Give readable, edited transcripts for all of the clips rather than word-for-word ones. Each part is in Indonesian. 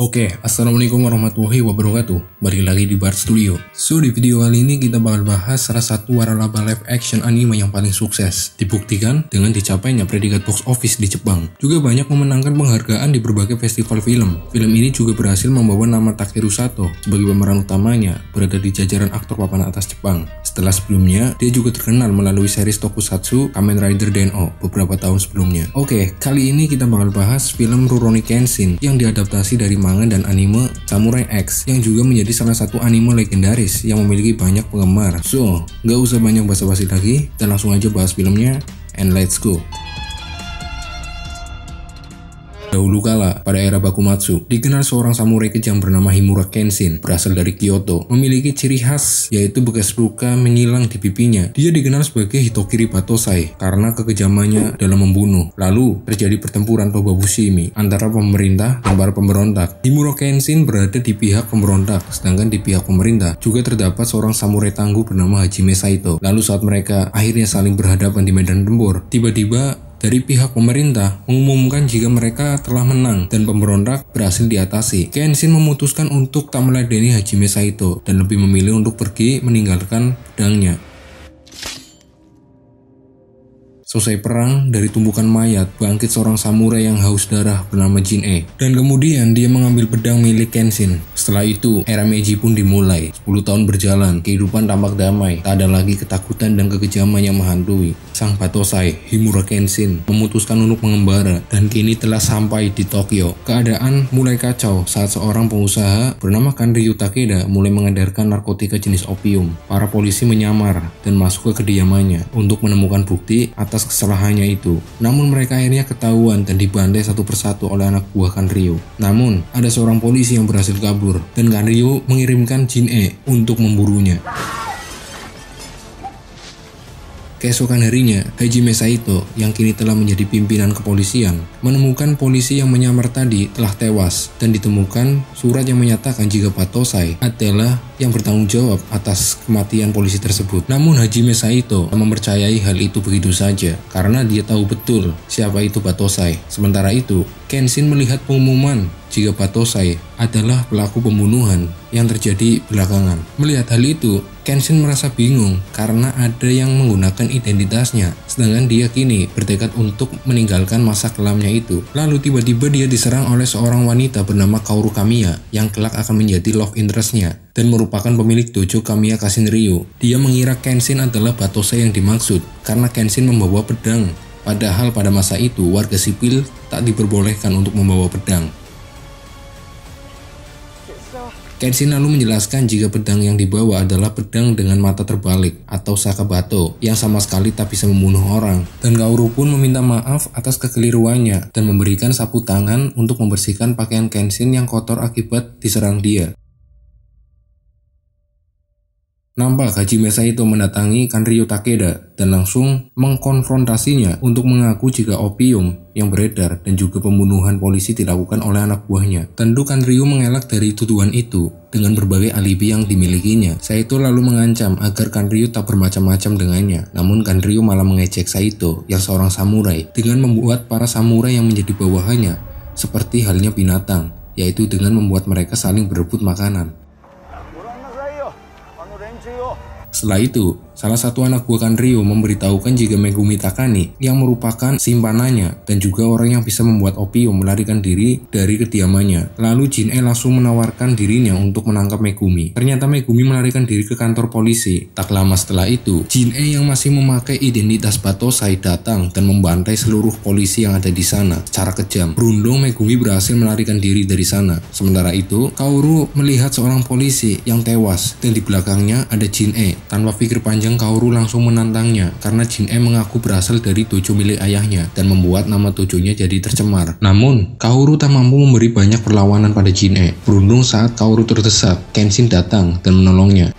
Oke, assalamualaikum warahmatullahi wabarakatuh. Balik lagi di Bart Studio. So, di video kali ini kita bakal bahas salah satu waralaba live action anime yang paling sukses. Dibuktikan dengan dicapainya predikat box office di Jepang. Juga banyak memenangkan penghargaan di berbagai festival film. Film ini juga berhasil membawa nama Takeru Sato sebagai pemeran utamanya, berada di jajaran aktor papan atas Jepang. Setelah sebelumnya, dia juga terkenal melalui series tokusatsu Kamen Rider Den-O beberapa tahun sebelumnya. Oke, kali ini kita bakal bahas film Rurouni Kenshin yang diadaptasi dari manga dan anime Samurai X yang juga menjadi salah satu anime legendaris yang memiliki banyak penggemar. So, gak usah banyak basa-basi lagi, kita langsung aja bahas filmnya, and let's go. Dahulu kala, pada era Bakumatsu, dikenal seorang samurai kejam bernama Himura Kenshin, berasal dari Kyoto, memiliki ciri khas yaitu bekas luka menyilang di pipinya. Dia dikenal sebagai Hitokiri Batosai karena kekejamannya dalam membunuh. Lalu, terjadi pertempuran Toba Bushimi antara pemerintah dan para pemberontak. Himura Kenshin berada di pihak pemberontak, sedangkan di pihak pemerintah juga terdapat seorang samurai tangguh bernama Hajime Saito. Lalu saat mereka akhirnya saling berhadapan di medan tempur, tiba-tiba dari pihak pemerintah mengumumkan jika mereka telah menang dan pemberontak berhasil diatasi. Kenshin memutuskan untuk tak meladeni Hajime Saito dan lebih memilih untuk pergi meninggalkan pedangnya. Selesai perang, dari tumpukan mayat bangkit seorang samurai yang haus darah bernama Jin-E. Dan kemudian dia mengambil pedang milik Kenshin. Setelah itu, era Meiji pun dimulai. 10 tahun berjalan, kehidupan tampak damai. Tak ada lagi ketakutan dan kekejaman yang menghantui. Sang Batosai, Himura Kenshin, memutuskan untuk mengembara dan kini telah sampai di Tokyo. Keadaan mulai kacau saat seorang pengusaha bernama Kanryu Takeda mulai mengedarkan narkotika jenis opium. Para polisi menyamar dan masuk ke kediamannya untuk menemukan bukti atas kesalahannya itu. Namun mereka akhirnya ketahuan dan dibantai satu persatu oleh anak buah Kanryu. Namun ada seorang polisi yang berhasil kabur dan Kanryu mengirimkan Jin-E untuk memburunya. Keesokan harinya, Hajime Saito yang kini telah menjadi pimpinan kepolisian menemukan polisi yang menyamar tadi telah tewas dan ditemukan surat yang menyatakan jika Batosai adalah yang bertanggung jawab atas kematian polisi tersebut. Namun Hajime Saito mempercayai hal itu begitu saja karena dia tahu betul siapa itu Batosai. Sementara itu, Kenshin melihat pengumuman jika Batosai adalah pelaku pembunuhan yang terjadi belakangan. Melihat hal itu, Kenshin merasa bingung karena ada yang menggunakan identitasnya, sedangkan dia kini bertekad untuk meninggalkan masa kelamnya itu. Lalu tiba-tiba dia diserang oleh seorang wanita bernama Kaoru Kamiya yang kelak akan menjadi love interest-nya dan merupakan pemilik dojo Kamiya Kashinryu. Dia mengira Kenshin adalah Batosai yang dimaksud karena Kenshin membawa pedang. Padahal pada masa itu warga sipil tak diperbolehkan untuk membawa pedang. Kenshin lalu menjelaskan jika pedang yang dibawa adalah pedang dengan mata terbalik atau sakabato yang sama sekali tak bisa membunuh orang. Dan Kaoru pun meminta maaf atas kekeliruannya dan memberikan sapu tangan untuk membersihkan pakaian Kenshin yang kotor akibat diserang dia. Nampak Hajime Saito mendatangi Kanryu Takeda dan langsung mengkonfrontasinya untuk mengaku jika opium yang beredar dan juga pembunuhan polisi dilakukan oleh anak buahnya. Tentu Kanryu mengelak dari tuduhan itu dengan berbagai alibi yang dimilikinya. Saito lalu mengancam agar Kanryu tak bermacam-macam dengannya. Namun Kanryu malah mengejek Saito yang seorang samurai dengan membuat para samurai yang menjadi bawahannya seperti halnya binatang, yaitu dengan membuat mereka saling berebut makanan. Setelah itu, salah satu anak buah Kanryu memberitahukan jika Megumi Takane yang merupakan simpanannya dan juga orang yang bisa membuat opium melarikan diri dari kediamannya. Lalu Jin-E langsung menawarkan dirinya untuk menangkap Megumi. Ternyata Megumi melarikan diri ke kantor polisi. Tak lama setelah itu, Jin-E yang masih memakai identitas Batosai datang dan membantai seluruh polisi yang ada di sana secara kejam. Beruntung Megumi berhasil melarikan diri dari sana. Sementara itu, Kaoru melihat seorang polisi yang tewas dan di belakangnya ada Jin-E. Tanpa pikir panjang, Kaoru langsung menantangnya karena Jin-E mengaku berasal dari dojo milik ayahnya dan membuat nama dojonya jadi tercemar. Namun, Kaoru tak mampu memberi banyak perlawanan pada Jin-E. Beruntung saat Kaoru terdesak, Kenshin datang dan menolongnya.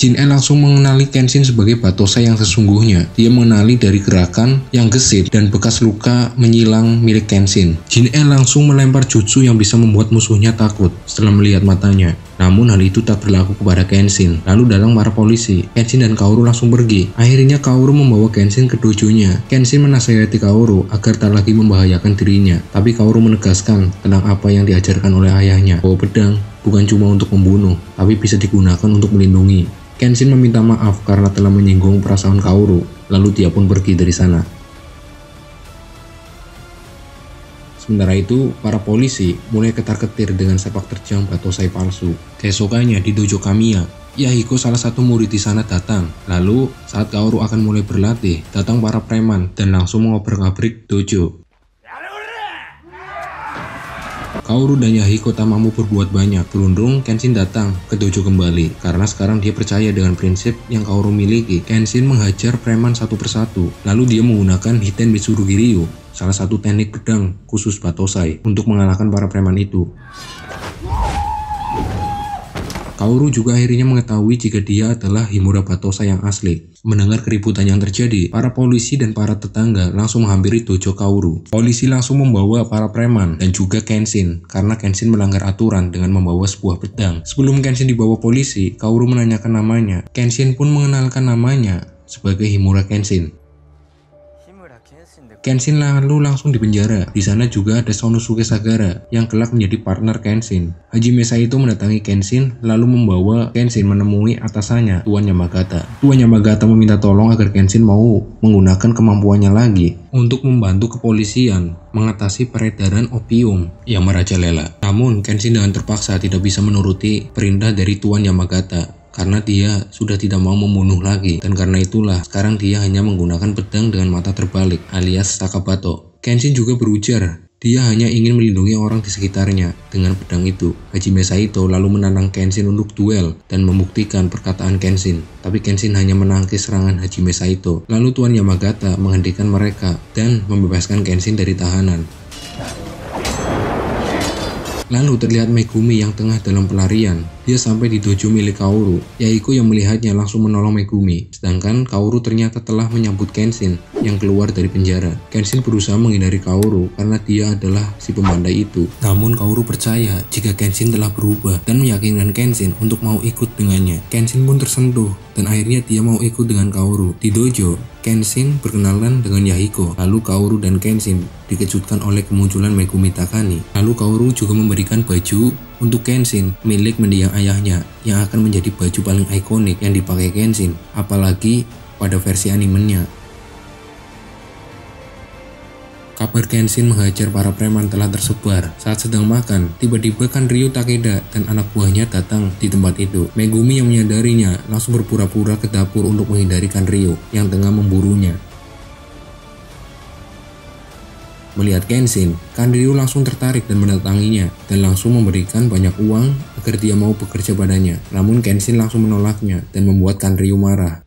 Jin-E langsung mengenali Kenshin sebagai Batosai yang sesungguhnya. Dia mengenali dari gerakan yang gesit dan bekas luka menyilang milik Kenshin. Jin-E langsung melempar jutsu yang bisa membuat musuhnya takut setelah melihat matanya. Namun hal itu tak berlaku kepada Kenshin. Lalu datang para polisi. Kenshin dan Kaoru langsung pergi. Akhirnya Kaoru membawa Kenshin ke dojonya. Kenshin menasihati Kaoru agar tak lagi membahayakan dirinya. Tapi Kaoru menegaskan tentang apa yang diajarkan oleh ayahnya, bahwa pedang bukan cuma untuk membunuh, tapi bisa digunakan untuk melindungi. Kenshin meminta maaf karena telah menyinggung perasaan Kaoru. Lalu dia pun pergi dari sana. Sementara itu, para polisi mulai ketar-ketir dengan sepak terjang Batosai palsu. Keesokannya di dojo Kamiya, Yahiko salah satu murid di sana datang. Lalu, saat Kaoru akan mulai berlatih, datang para preman dan langsung mengobrak-abrik dojo. Kaoru dan Yahiko tak mampu berbuat banyak. Beruntung, Kenshin datang ke dojo kembali karena sekarang dia percaya dengan prinsip yang Kaoru miliki. Kenshin menghajar preman satu persatu. Lalu dia menggunakan Hiten Mitsurugi Ryu, salah satu teknik pedang khusus Batosai, untuk mengalahkan para preman itu. Kaoru juga akhirnya mengetahui jika dia adalah Himura Batosai yang asli. Mendengar keributan yang terjadi, para polisi dan para tetangga langsung menghampiri dojo Kaoru. Polisi langsung membawa para preman dan juga Kenshin karena Kenshin melanggar aturan dengan membawa sebuah pedang. Sebelum Kenshin dibawa polisi, Kaoru menanyakan namanya. Kenshin pun mengenalkan namanya sebagai Himura Kenshin. Kenshin lalu langsung dipenjara. Di sana juga ada Sonosuke Sagara yang kelak menjadi partner Kenshin. Hajime Saito mendatangi Kenshin lalu membawa Kenshin menemui atasannya, Tuan Yamagata. Tuan Yamagata meminta tolong agar Kenshin mau menggunakan kemampuannya lagi untuk membantu kepolisian mengatasi peredaran opium yang merajalela. Namun Kenshin dengan terpaksa tidak bisa menuruti perintah dari Tuan Yamagata karena dia sudah tidak mau membunuh lagi, dan karena itulah sekarang dia hanya menggunakan pedang dengan mata terbalik alias Sakabato. Kenshin juga berujar dia hanya ingin melindungi orang di sekitarnya dengan pedang itu. Hajime Saito lalu menantang Kenshin untuk duel dan membuktikan perkataan Kenshin, tapi Kenshin hanya menangkis serangan Hajime Saito. Lalu Tuan Yamagata menghentikan mereka dan membebaskan Kenshin dari tahanan. Lalu terlihat Megumi yang tengah dalam pelarian. Dia sampai di dojo milik Kaoru. Yahiko yang melihatnya langsung menolong Megumi. Sedangkan Kaoru ternyata telah menyambut Kenshin yang keluar dari penjara. Kenshin berusaha menghindari Kaoru karena dia adalah si pembandai itu. Namun Kaoru percaya jika Kenshin telah berubah dan meyakinkan Kenshin untuk mau ikut dengannya. Kenshin pun tersentuh dan akhirnya dia mau ikut dengan Kaoru. Di dojo, Kenshin berkenalan dengan Yahiko. Lalu Kaoru dan Kenshin dikejutkan oleh kemunculan Megumi Takani. Lalu Kaoru juga memberikan baju untuk Kenshin milik mendiang ayahnya yang akan menjadi baju paling ikonik yang dipakai Kenshin, apalagi pada versi animenya. Kabar Kenshin menghajar para preman telah tersebar. Saat sedang makan, tiba-tiba Kanryu Takeda dan anak buahnya datang di tempat itu. Megumi yang menyadarinya langsung berpura-pura ke dapur untuk menghindari Kanryu yang tengah memburunya. Melihat Kenshin, Kanryu langsung tertarik dan mendatanginya dan langsung memberikan banyak uang agar dia mau bekerja padanya. Namun Kenshin langsung menolaknya dan membuat Kanryu marah.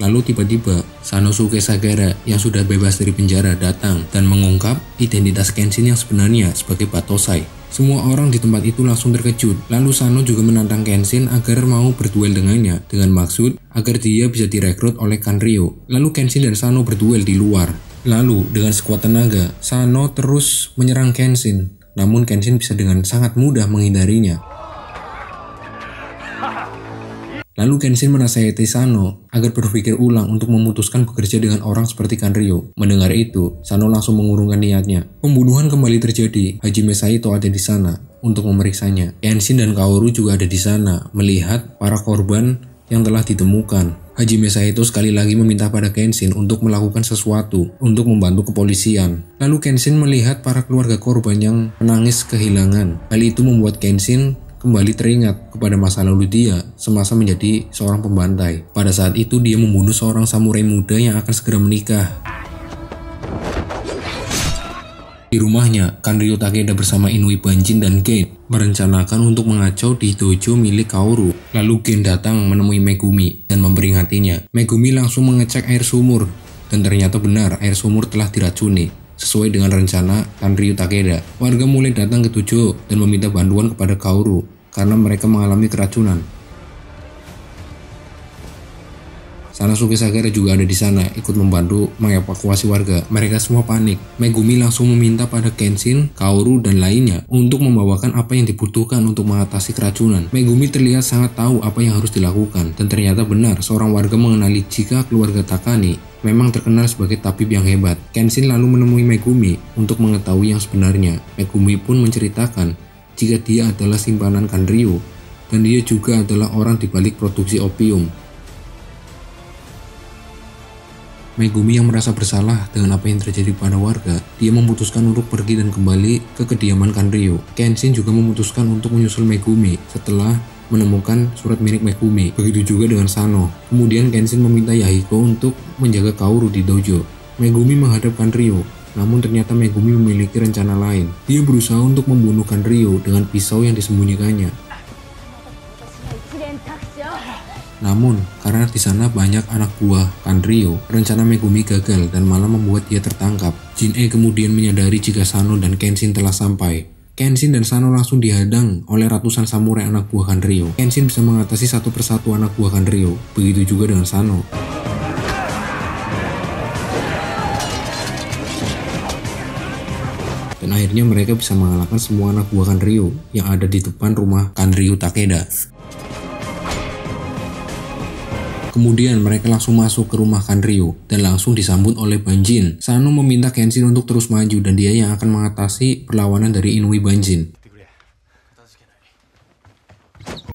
Lalu tiba-tiba Sanosuke Sagara yang sudah bebas dari penjara datang dan mengungkap identitas Kenshin yang sebenarnya sebagai Batosai. Semua orang di tempat itu langsung terkejut. Lalu Sano juga menantang Kenshin agar mau berduel dengannya dengan maksud agar dia bisa direkrut oleh Kanryu. Lalu Kenshin dan Sano berduel di luar. Lalu dengan sekuat tenaga, Sano terus menyerang Kenshin. Namun Kenshin bisa dengan sangat mudah menghindarinya. Lalu Kenshin menasihati Sano agar berpikir ulang untuk memutuskan bekerja dengan orang seperti Kanryu. Mendengar itu, Sano langsung mengurungkan niatnya. Pembunuhan kembali terjadi. Hajime Saito ada di sana untuk memeriksanya. Kenshin dan Kaoru juga ada di sana melihat para korban yang telah ditemukan. Hajime Saito sekali lagi meminta pada Kenshin untuk melakukan sesuatu untuk membantu kepolisian. Lalu Kenshin melihat para keluarga korban yang menangis kehilangan. Hal itu membuat Kenshin kembali teringat kepada masa lalu dia semasa menjadi seorang pembantai. Pada saat itu dia membunuh seorang samurai muda yang akan segera menikah. Di rumahnya, Kanryu Takeda bersama Inui Banjin dan Gen merencanakan untuk mengacau di dojo milik Kaoru. Lalu Gen datang menemui Megumi dan memperingatinya. Megumi langsung mengecek air sumur dan ternyata benar air sumur telah diracuni. Sesuai dengan rencana Kanryu Takeda, warga mulai datang ke dojo dan meminta bantuan kepada Kaoru karena mereka mengalami keracunan. Sanosuke Sagara juga ada di sana, ikut membantu mengevakuasi warga. Mereka semua panik. Megumi langsung meminta pada Kenshin, Kaoru, dan lainnya untuk membawakan apa yang dibutuhkan untuk mengatasi keracunan. Megumi terlihat sangat tahu apa yang harus dilakukan, dan ternyata benar seorang warga mengenali jika keluarga Takane memang terkenal sebagai tabib yang hebat. Kenshin lalu menemui Megumi untuk mengetahui yang sebenarnya. Megumi pun menceritakan jika dia adalah simpanan Kanryo dan dia juga adalah orang di balik produksi opium. Megumi yang merasa bersalah dengan apa yang terjadi pada warga, dia memutuskan untuk pergi dan kembali ke kediaman Kanryo. Kenshin juga memutuskan untuk menyusul Megumi setelah menemukan surat milik Megumi. Begitu juga dengan Sano. Kemudian Kenshin meminta Yahiko untuk menjaga Kaoru di dojo. Megumi menghadap Kanryo, namun ternyata Megumi memiliki rencana lain. Dia berusaha untuk membunuh Kanryo dengan pisau yang disembunyikannya. Namun, karena di sana banyak anak buah Kanryo, rencana Megumi gagal dan malah membuat dia tertangkap. Jin-e kemudian menyadari jika Sano dan Kenshin telah sampai. Kenshin dan Sano langsung dihadang oleh ratusan samurai anak buah Kanryo. Kenshin bisa mengatasi satu persatu anak buah Kanryo, begitu juga dengan Sano. Dan akhirnya mereka bisa mengalahkan semua anak buah Kanryo yang ada di depan rumah Kanryo Takeda. Kemudian mereka langsung masuk ke rumah Kanryo dan langsung disambut oleh Banjin. Sano meminta Kenshin untuk terus maju dan dia yang akan mengatasi perlawanan dari Inui Banjin.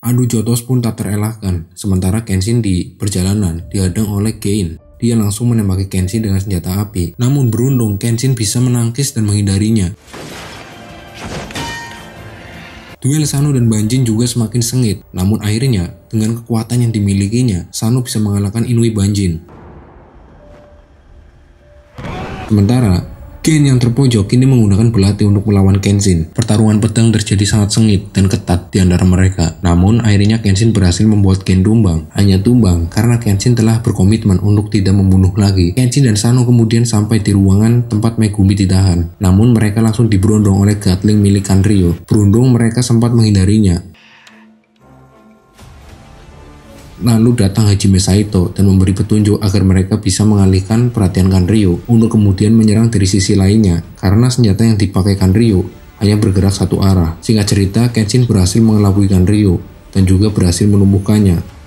Adu jotos pun tak terelakkan, sementara Kenshin di perjalanan dihadang oleh Gain. Dia langsung menembaki Kenshin dengan senjata api. Namun beruntung Kenshin bisa menangkis dan menghindarinya. Duel Sano dan Banjin juga semakin sengit, namun akhirnya dengan kekuatan yang dimilikinya, Sano bisa mengalahkan Inui Banjin. Sementara, Gain yang terpojok kini menggunakan belati untuk melawan Kenshin. Pertarungan pedang terjadi sangat sengit dan ketat di antara mereka. Namun akhirnya Kenshin berhasil membuat Gain tumbang. Hanya tumbang karena Kenshin telah berkomitmen untuk tidak membunuh lagi. Kenshin dan Sano kemudian sampai di ruangan tempat Megumi ditahan. Namun mereka langsung diberondong oleh Gatling milik Kanryo. Beruntung mereka sempat menghindarinya. Lalu datang Hajime Saito dan memberi petunjuk agar mereka bisa mengalihkan perhatian Kanryo untuk kemudian menyerang dari sisi lainnya karena senjata yang dipakai Kanryo hanya bergerak satu arah. Singkat cerita, Kenshin berhasil mengelabui Kanryo dan juga berhasil melumpuhkannya.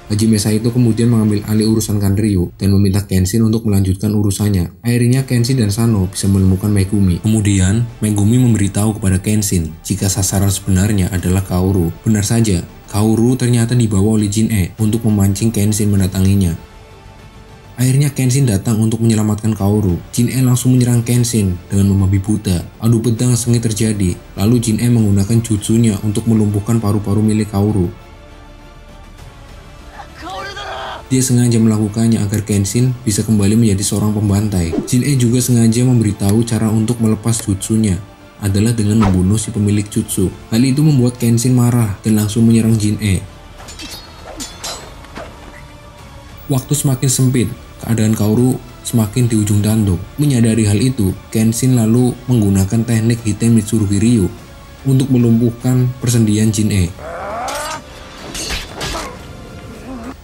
Hajime Saito kemudian mengambil alih urusan Kanryo dan meminta Kenshin untuk melanjutkan urusannya. Akhirnya Kenshin dan Sano bisa menemukan Megumi. Kemudian, Megumi memberitahu kepada Kenshin jika sasaran sebenarnya adalah Kaoru. Benar saja, Kaoru ternyata dibawa oleh Jin-e untuk memancing Kenshin mendatanginya. Akhirnya Kenshin datang untuk menyelamatkan Kaoru. Jin-e langsung menyerang Kenshin dengan membabi buta. Adu pedang sengit terjadi, lalu Jin-e menggunakan jutsunya untuk melumpuhkan paru-paru milik Kaoru. Dia sengaja melakukannya agar Kenshin bisa kembali menjadi seorang pembantai. Jin-e juga sengaja memberitahu cara untuk melepas jutsunya adalah dengan membunuh si pemilik jutsu. Hal itu membuat Kenshin marah dan langsung menyerang Jin-e. Waktu semakin sempit, keadaan Kaoru semakin di ujung tanduk. Menyadari hal itu, Kenshin lalu menggunakan teknik Hiten Mitsurugi Ryu untuk melumpuhkan persendian Jin-e.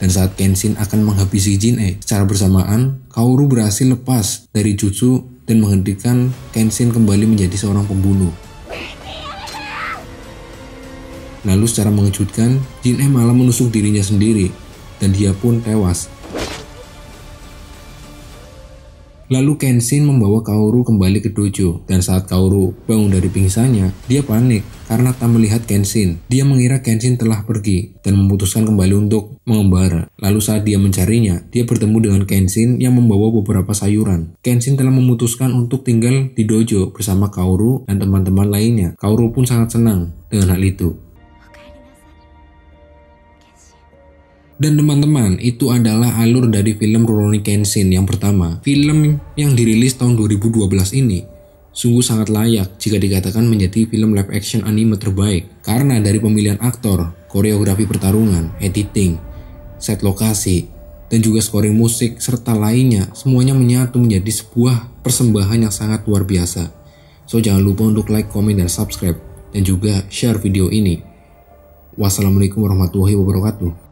Dan saat Kenshin akan menghabisi Jin-e, secara bersamaan, Kaoru berhasil lepas dari jutsu dan menghentikan Kenshin kembali menjadi seorang pembunuh. Lalu secara mengejutkan, Jin-e malah menusuk dirinya sendiri, dan dia pun tewas. Lalu Kenshin membawa Kaoru kembali ke dojo, dan saat Kaoru bangun dari pingsannya, dia panik karena tak melihat Kenshin. Dia mengira Kenshin telah pergi dan memutuskan kembali untuk mengembara. Lalu saat dia mencarinya, dia bertemu dengan Kenshin yang membawa beberapa sayuran. Kenshin telah memutuskan untuk tinggal di dojo bersama Kaoru dan teman-teman lainnya. Kaoru pun sangat senang dengan hal itu. Dan teman-teman, itu adalah alur dari film Rurouni Kenshin yang pertama. Film yang dirilis tahun 2012 ini sungguh sangat layak jika dikatakan menjadi film live action anime terbaik. Karena dari pemilihan aktor, koreografi pertarungan, editing, set lokasi, dan juga scoring musik serta lainnya, semuanya menyatu menjadi sebuah persembahan yang sangat luar biasa. So jangan lupa untuk like, comment, dan subscribe, dan juga share video ini. Wassalamualaikum warahmatullahi wabarakatuh.